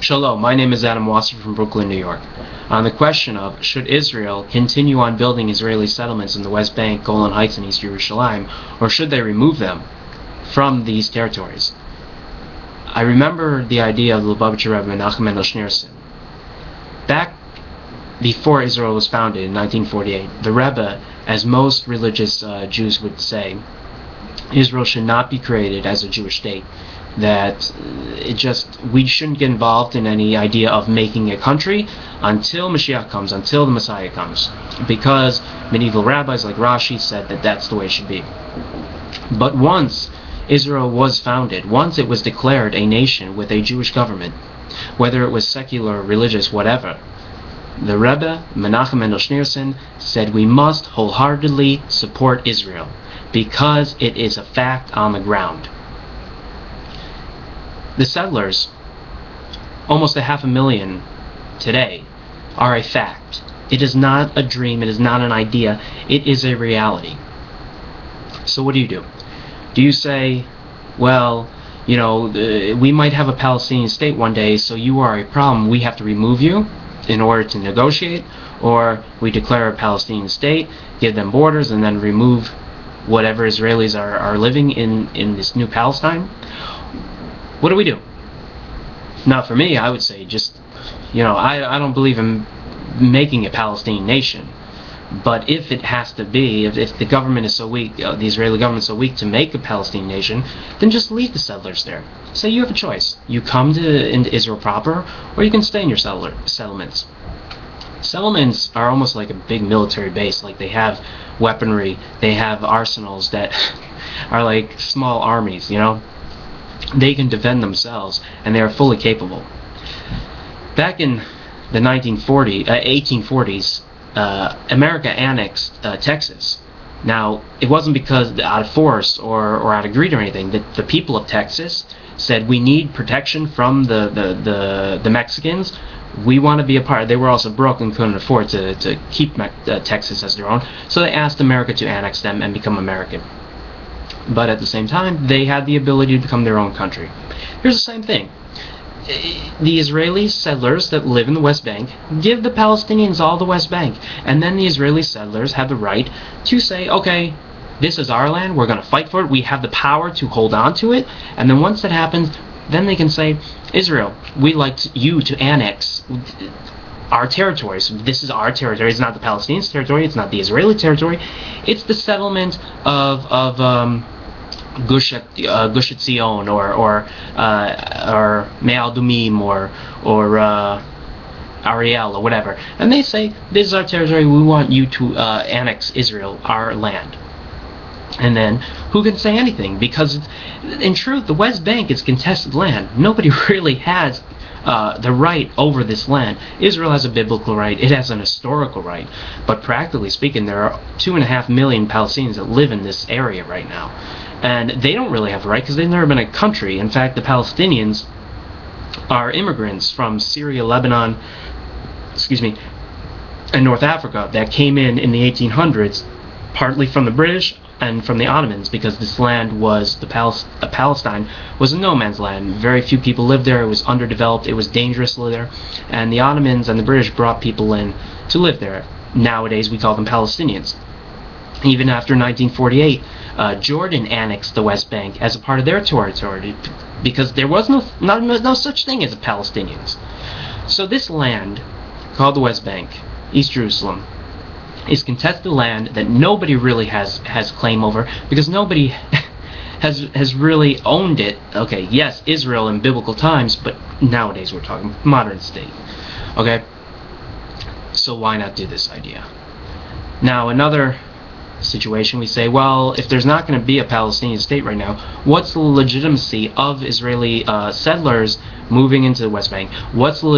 Shalom, my name is Adam Wasser from Brooklyn, New York. On the question of should Israel continue on building Israeli settlements in the West Bank, Golan Heights, and East Jerusalem, or should they remove them from these territories? I remember the idea of the Lubavitcher Rebbe Menachem Mendel Schneerson. Back before Israel was founded in 1948, the Rebbe, as most religious Jews would say, Israel should not be created as a Jewish state. That we shouldn't get involved in any idea of making a country until Mashiach comes, until the Messiah comes, because medieval rabbis like Rashi said that that's the way it should be. But once Israel was founded, once it was declared a nation with a Jewish government, whether it was secular, religious, whatever, the Rebbe Menachem Mendel Schneerson said we must wholeheartedly support Israel because it is a fact on the ground. The settlers, almost 500,000 today, are a fact. It is not a dream, it is not an idea, it is a reality. So what do? Do you say, well, we might have a Palestinian state one day, so you are a problem, we have to remove you in order to negotiate, or we declare a Palestinian state, give them borders, and then remove whatever Israelis are living in this new Palestine? What do? Now, for me, I would say I don't believe in making a Palestinian nation. But if it has to be, if the government is so weak, the Israeli government is so weak to make a Palestinian nation, then just leave the settlers there. Say you have a choice. You come into Israel proper, or you can stay in your settlements. Settlements are almost like a big military base. Like they have weaponry, they have arsenals that are like small armies, They can defend themselves, and they are fully capable. Back in the 1840s, America annexed Texas. Now, it wasn't because out of force or out of greed or anything. The people of Texas said we need protection from the Mexicans. We want to be a part. They were also broke and couldn't afford to keep Texas as their own, so they asked America to annex them and become American. But at the same time, they had the ability to become their own country. Here's the same thing. The Israeli settlers that live in the West Bank give the Palestinians all the West Bank. And then the Israeli settlers have the right to say, okay, this is our land, we're going to fight for it, we have the power to hold on to it. And then once that happens, then they can say, Israel, we'd like you to annex our territory. So this is our territory. It's not the Palestinians' territory. It's not the Israeli territory. It's the settlement of Gush Etzion or Me'al Dumim or Ariel or whatever. And they say, this is our territory. We want you to annex Israel, our land. And then who can say anything? Because in truth, the West Bank is contested land. Nobody really has the right over this land. Israel has a biblical right, it has an historical right, but practically speaking, there are 2.5 million Palestinians that live in this area right now, and they don't really have a right because they've never been a country. In fact, the Palestinians are immigrants from Syria, Lebanon, and North Africa that came in the 1800s, partly from the British and from the Ottomans, because this land was Palestine was a no man's land. Very few people lived there. It was underdeveloped. It was dangerous to live there, and the Ottomans and the British brought people in to live there. Nowadays we call them Palestinians. Even after 1948, Jordan annexed the West Bank as a part of their territory because there was no such thing as Palestinians. So this land called the West Bank, East Jerusalem, is contested land that nobody really has claim over, because nobody has really owned it. Okay, yes, Israel in biblical times, but nowadays we're talking modern state. Okay, so why not do this idea? Now, another situation, we say, well, if there's not going to be a Palestinian state right now, what's the legitimacy of Israeli settlers moving into the West Bank? What's the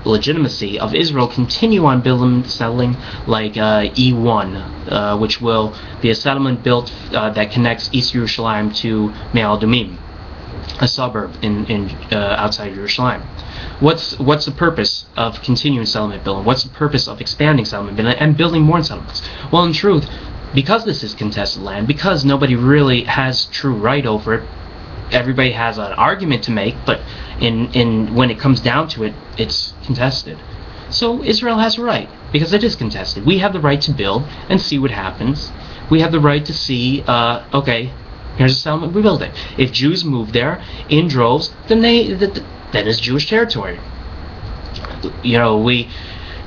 legitimacy of Israel continue on settling like E1, which will be a settlement built that connects East Jerusalem to Me'al Dumim, a suburb in outside Jerusalem. What's the purpose of continuing settlement building? What's the purpose of expanding settlement building and building more settlements? Well, in truth, because this is contested land, because nobody really has true right over it, everybody has an argument to make, but when it comes down to it, it's contested. So Israel has a right, because it is contested. We have the right to build and see what happens. We have the right to see, okay, here's a settlement, we build it. If Jews move there in droves, then that is Jewish territory. You know, we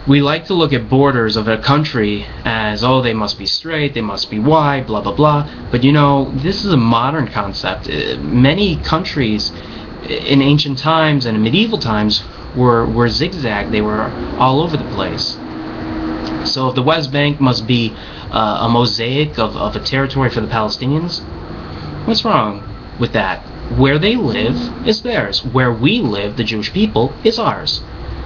like to look at borders of a country as, oh, they must be straight, they must be wide, blah, blah, blah. But, you know, this is a modern concept. Many countries in ancient times and in medieval times were zigzag. They were all over the place. So if the West Bank must be a mosaic of a territory for the Palestinians, what's wrong with that? Where they live is theirs. Where we live, the Jewish people, is ours.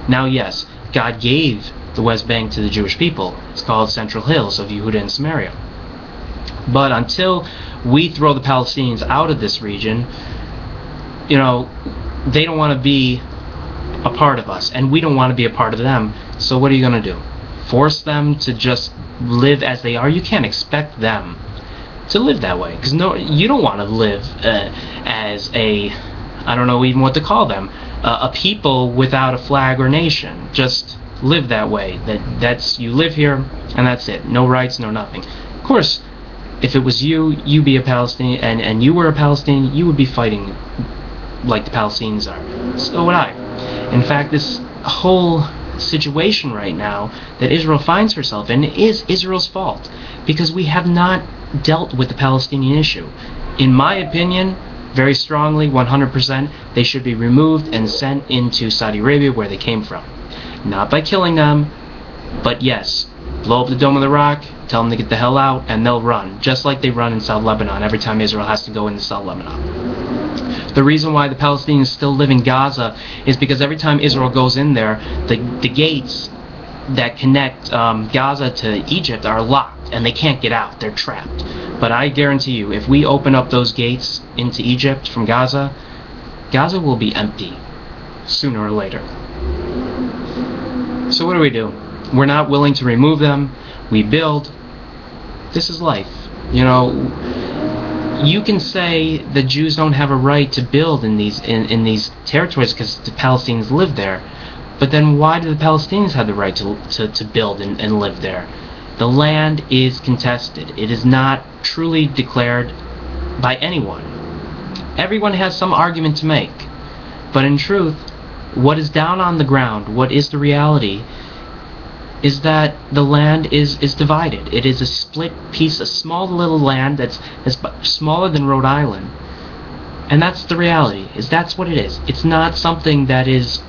Now, yes, God gave the West Bank to the Jewish people. It's called Central Hills of Yehuda and Samaria. But until we throw the Palestinians out of this region, you know, they don't want to be a part of us, and we don't want to be a part of them. So what are you going to do? Force them to just live as they are? You can't expect them to live that way, because no, you don't want to live as a, I don't know even what to call them, a people without a flag or nation. Just live that way. That's you live here and that's it. No rights, no nothing. Of course, if it was you be a Palestinian and you were a Palestinian, you would be fighting like the Palestinians are. So would I. In fact, this whole situation right now that Israel finds herself in is Israel's fault, because we have not dealt with the Palestinian issue. In my opinion, very strongly, 100%, they should be removed and sent into Saudi Arabia, where they came from. Not by killing them, but yes, blow up the Dome of the Rock, tell them to get the hell out, and they'll run, just like they run in South Lebanon every time Israel has to go into South Lebanon. The reason why the Palestinians still live in Gaza is because every time Israel goes in there, the gates that connect Gaza to Egypt are locked, and they can't get out. They're trapped. But I guarantee you, if we open up those gates into Egypt from Gaza, Gaza will be empty sooner or later. So what do? We're not willing to remove them. We build. This is life. You know, you can say the Jews don't have a right to build in these territories because the Palestinians live there. But then why do the Palestinians have the right to build and live there? The land is contested. It is not truly declared by anyone. Everyone has some argument to make. But in truth, what is down on the ground, what is the reality, is that the land is divided. It is a split piece, a small little land that's smaller than Rhode Island. And that's the reality. That's what it is. It's not something that is,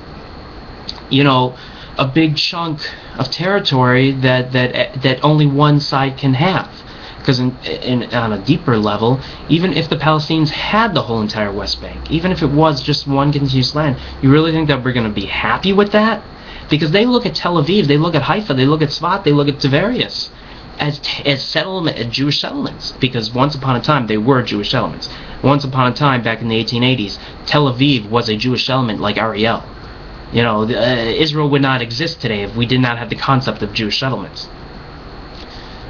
you know, a big chunk of territory that only one side can have. Because on a deeper level, even if the Palestinians had the whole entire West Bank, even if it was just one contiguous land, you really think that we're going to be happy with that? Because they look at Tel Aviv, they look at Haifa, they look at Tzfat, they look at Tiberias as Jewish settlements. Because once upon a time, they were Jewish settlements. Once upon a time, back in the 1880s, Tel Aviv was a Jewish settlement like Ariel. You know, Israel would not exist today if we did not have the concept of Jewish settlements.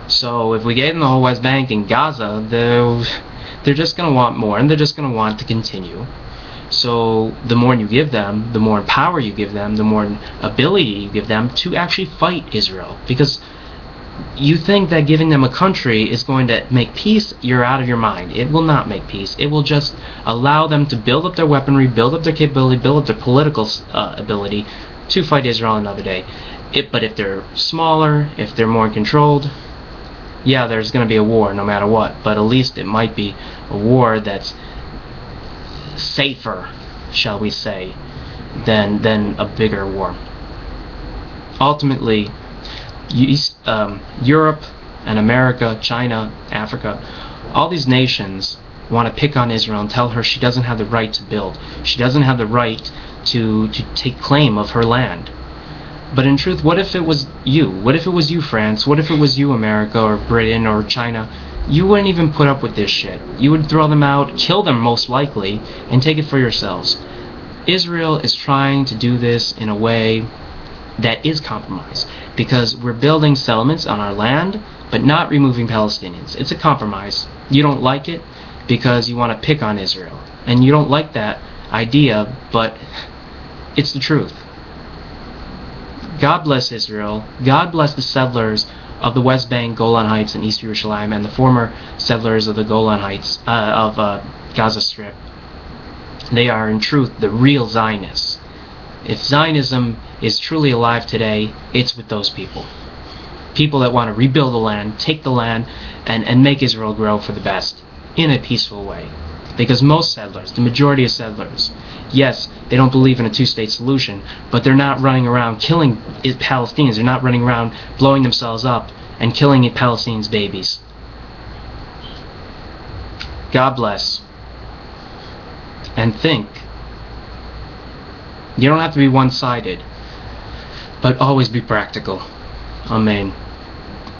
So if we gave them the whole West Bank and Gaza, they're just going to want more, and they're just going to want to continue. So the more you give them, the more power you give them, the more ability you give them to actually fight Israel. Because you think that giving them a country is going to make peace, you're out of your mind. It will not make peace. It will just allow them to build up their weaponry, build up their capability, build up their political ability to fight Israel another day. But if they're smaller, if they're more controlled, yeah, there's going to be a war no matter what. But at least it might be a war that's safer, shall we say, than a bigger war. Ultimately, Europe and America, China, Africa, all these nations want to pick on Israel and tell her she doesn't have the right to build. She doesn't have the right to take claim of her land. But in truth, what if it was you? What if it was you, France? What if it was you, America, or Britain, or China? You wouldn't even put up with this shit. You would throw them out, kill them most likely, and take it for yourselves. Israel is trying to do this in a way that is compromise, because we're building settlements on our land, but not removing Palestinians. It's a compromise. You don't like it because you want to pick on Israel. And you don't like that idea, but it's the truth. God bless Israel. God bless the settlers of the West Bank, Golan Heights, and East Jerusalem, and the former settlers of the Golan Heights, of Gaza Strip. They are, in truth, the real Zionists. If Zionism is truly alive today, it's with those people. People that want to rebuild the land, take the land, and make Israel grow for the best, in a peaceful way. Because most settlers, the majority of settlers, yes, they don't believe in a two-state solution, but they're not running around killing Palestinians. They're not running around blowing themselves up and killing Palestinians' babies. God bless. And think. You don't have to be one-sided, but always be practical. Amen.